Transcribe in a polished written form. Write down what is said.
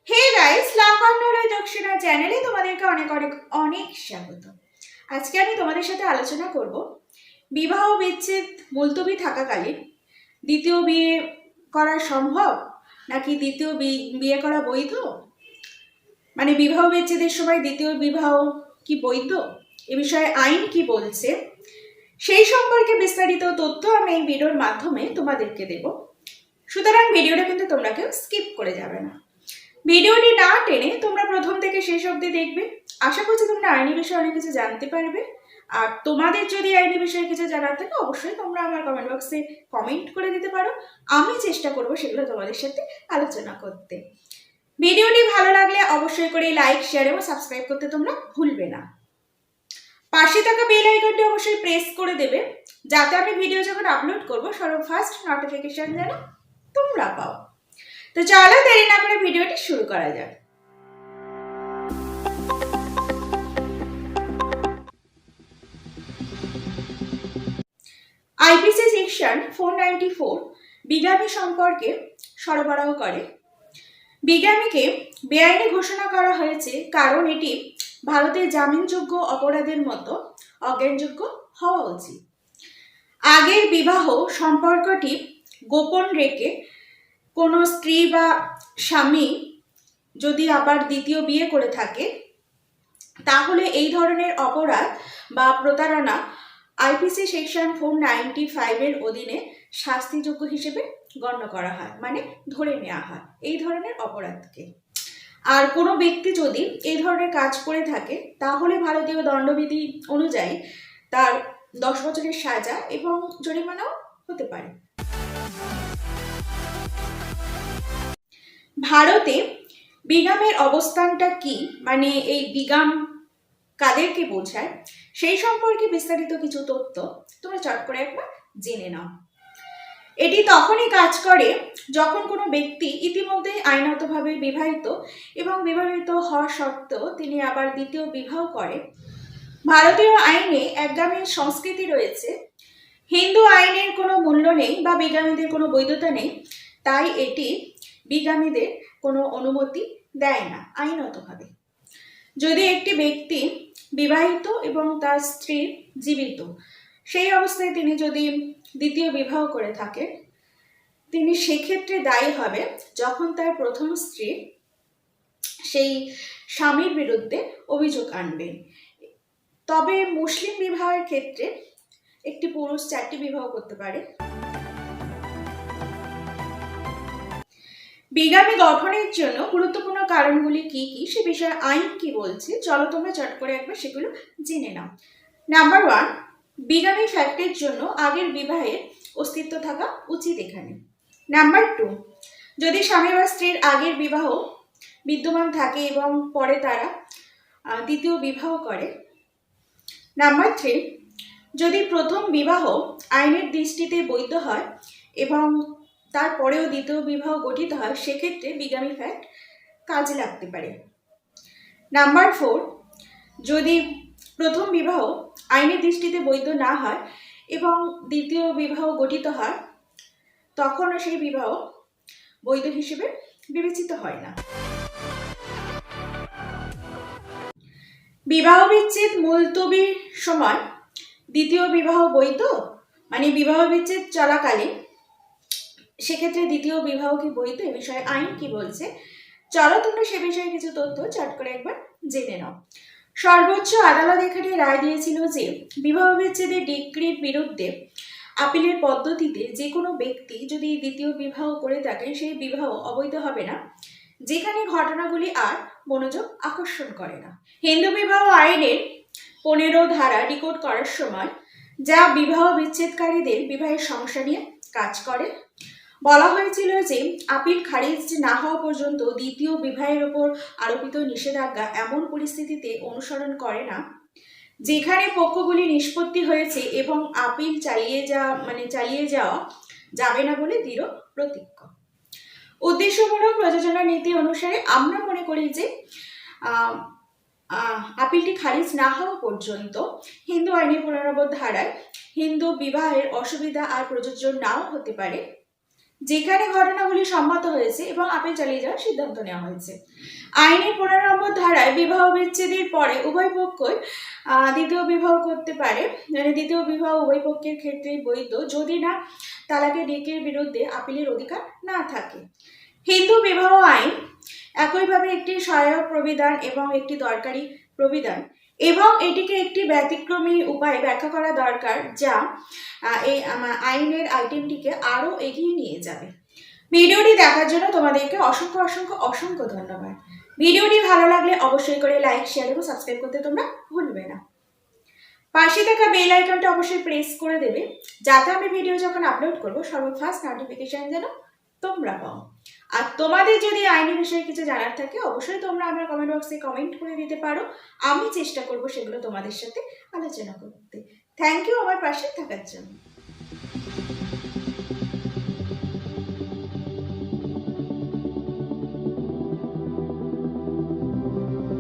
Hey guys, লাবণ্যর দক্ষিণা চ্যানেলে তোমাদেরকে অনেক অনেক অনেক স্বাগত। আজকে আমি তোমাদের সাথে আলোচনা করব বিবাহ বিচ্ছেদ মুলতবি থাকাকালীন দ্বিতীয় বিয়ে করা সম্ভব নাকি দ্বিতীয় বিয়ে করা বৈধ, মানে বিবাহ বিচ্ছেদের সময় দ্বিতীয় বিবাহ কি বৈধ, এ বিষয়ে আইন কি বলছে সেই সম্পর্কে বিস্তারিত তথ্য আমি এই ভিডিওর মাধ্যমে তোমাদেরকে দেব। সুতরাং ভিডিওটা কিন্তু তোমরা কেউ স্কিপ করে যাবে না। ভিডিওটি না টেনে তোমরা প্রথম থেকে শেষ অবধি দেখবে। আশা করছি তোমরা আইনি বিষয়ে অনেক কিছু জানতে পারবে। আর তোমাদের যদি আইনি বিষয়ে কিছু জানার থাকে অবশ্যই তোমরা আমার কমেন্ট বক্সে কমেন্ট করে দিতে পারো। আমি চেষ্টা করব সেগুলো তোমাদের সাথে আলোচনা করতে। ভিডিওটি ভালো লাগলে অবশ্যই করে লাইক, শেয়ার এবং সাবস্ক্রাইব করতে তোমরা ভুলবে না। পাশে থাকা বেল আইকনটি অবশ্যই প্রেস করে দেবে, যাতে আমি ভিডিও যখন আপলোড করব সর্বফার্স্ট নোটিফিকেশন যেন তোমরা পাও। তো চলো দেরি না করে ভিডিওটি শুরু করা যাক। আইপিসি সেকশন 494 বিগামি সম্পর্কে সরবরাহ করে। বিগামিকে বেআইনি ঘোষণা করা হয়েছে কারণ এটি ভারতের জামিনযোগ্য অপরাধের মতো অজ্ঞানযোগ্য হওয়া উচিত। আগের বিবাহ সম্পর্কটি গোপন রেখে কোনো স্ত্রী বা স্বামী যদি আবার দ্বিতীয় বিয়ে করে থাকে তাহলে এই ধরনের অপরাধ বা প্রতারণা আইপিসি সেকশন 495 এর অধীনে শাস্তিযোগ্য হিসেবে গণ্য করা হয়, মানে ধরে নেওয়া হয় এই ধরনের অপরাধকে। আর কোনো ব্যক্তি যদি এই ধরনের কাজ করে থাকে তাহলে ভারতীয় দণ্ডবিধি অনুযায়ী তার 10 বছরের সাজা এবং জরিমানাও হতে পারে। ভারতে বিগামের অবস্থানটা কি, মানে এই বিগাম কাদেরকে বোঝায় সেই সম্পর্কে বিস্তারিত কিছু তথ্য তোমরা চট করে একবার জেনে নাও। এটি তখনই কাজ করে যখন কোনো ব্যক্তি ইতিমধ্যে আইনগতভাবে বিবাহিত এবং বিবাহিত হওয়া সত্ত্বেও তিনি আবার দ্বিতীয় বিবাহ করে। ভারতীয় আইনে একগামী সংস্কৃতি রয়েছে, হিন্দু আইনের কোনো মূল্য নেই বা বিগামীদের কোনো বৈধতা নেই, তাই এটি বিগামীদের কোনো অনুমতি দেয় না আইনগতভাবে। যদি একটি ব্যক্তি বিবাহিত এবং তার স্ত্রী জীবিত, সেই অবস্থায় তিনি যদি দ্বিতীয় বিবাহ করে থাকেন তিনি সেক্ষেত্রে দায়ী হবে যখন তার প্রথম স্ত্রী সেই স্বামীর বিরুদ্ধে অভিযোগ আনবে। তবে মুসলিম বিবাহের ক্ষেত্রে একটি পুরুষ 4টি বিবাহ করতে পারে। বিগামি গঠনের জন্য গুরুত্বপূর্ণ কারণগুলি কি কি সে বিষয়ে আইন কি বলছে চলো তোমরা চট করে একবার সেগুলো জেনে নাও। নাম্বার 1, বিগামি ফ্যাক্টের জন্য আগের বিবাহের অস্তিত্ব থাকা উচিত এখানে। নাম্বার 2, যদি স্বামী বা স্ত্রীর আগের বিবাহ বিদ্যমান থাকে এবং পরে তারা দ্বিতীয় বিবাহ করে। নাম্বার 3, যদি প্রথম বিবাহ আইনের দৃষ্টিতে বৈধ হয় এবং তারপরেও দ্বিতীয় বিবাহ গঠিত হয় সেক্ষেত্রে বিগামি ফ্যাক্ট কাজে লাগতে পারে। নাম্বার 4, যদি প্রথম বিবাহ আইনের দৃষ্টিতে বৈধ না হয় এবং দ্বিতীয় বিবাহ গঠিত হয় তখনও সেই বিবাহ বৈধ হিসেবে বিবেচিত হয় না। বিবাহ বিচ্ছেদ মুলতবির সময় দ্বিতীয় বিবাহ বৈধ, মানে বিবাহ বিচ্ছেদ চলাকালীন সেক্ষেত্রে দ্বিতীয় বিবাহ কি বৈধ, এ বিষয়ে আইন কি বলছে চলো তোমরা সে বিষয়ে কিছু তথ্য চট করে একবার জেনে নাও। সর্বোচ্চ আদালত এখানে রায় দিয়েছিল যে বিবাহ বিচ্ছেদের ডিক্রির বিরুদ্ধে আপিলের পদ্ধতিতে যে কোনো ব্যক্তি যদি দ্বিতীয় বিবাহ করে থাকেন সেই বিবাহ অবৈধ হবে না, যেখানে ঘটনাগুলি আর মনোযোগ আকর্ষণ করে না। হিন্দু বিবাহ আইনের 15 ধারা ডিকোড করার সময় যা বিবাহ বিচ্ছেদকারীদের বিবাহের সমস্যা নিয়ে কাজ করে বলা হয়েছিল যে আপিল খারিজ না হওয়া পর্যন্ত দ্বিতীয় বিবাহের ওপর আরোপিত নিষেধাজ্ঞা এমন পরিস্থিতিতে অনুসরণ করে না যেখানে পক্ষগুলি নিষ্পত্তি হয়েছে এবং আপিল চালিয়ে যাওয়া যাবে না বলে দৃঢ় প্রতিজ্ঞ। উদ্দেশ্যমূলক প্রযোজনা নীতি অনুসারে আমরা মনে করি যে আপিলটি খারিজ না হওয়া পর্যন্ত হিন্দু আইনের 15 ধারায় হিন্দু বিবাহের অসুবিধা আর প্রযোজ্য নাও হতে পারে, যেখানে ঘটনাগুলি সম্মত হয়েছে এবং আপিল চালিয়ে যাওয়ার সিদ্ধান্ত নেওয়া হয়েছে। আইনের 15 নম্বর ধারায় বিবাহ বিচ্ছেদের পরে উভয় পক্ষই দ্বিতীয় বিবাহ করতে পারে, মানে দ্বিতীয় বিবাহ উভয় পক্ষের ক্ষেত্রে বৈধ যদি না তালাকের ডিক্রির বিরুদ্ধে আপিলের অধিকার না থাকে। হিন্দু বিবাহ আইন একইভাবে একটি সহায়ক প্রবিধান এবং একটি দরকারি প্রবিধান, এবং এটিকে একটি ব্যতিক্রমী উপায়ে ব্যাখ্যা করা দরকার যা এই আইনের আইটেমটিকে আরও এগিয়ে নিয়ে যাবে। ভিডিওটি দেখার জন্য তোমাদেরকে অসংখ্য অসংখ্য অসংখ্য ধন্যবাদ। ভিডিওটি ভালো লাগলে অবশ্যই করে লাইক, শেয়ার এবং সাবস্ক্রাইব করতে তোমরা ভুলবে না। পাশে থাকা বেল আইকনটা অবশ্যই প্রেস করে দেবে, যাতে আমি ভিডিও যখন আপলোড করবো সর্বফার্স্ট নোটিফিকেশন যেন তোমরা পাও। আর তোমাদের যদি আইনি বিষয়ে কিছু জানার থাকে অবশ্যই তোমরা আমার কমেন্ট বক্সে কমেন্ট করে দিতে পারো, আমি চেষ্টা করবো সেগুলো তোমাদের সাথে আলোচনা করতে। থ্যাংক ইউ আমার পাশে থাকার জন্য।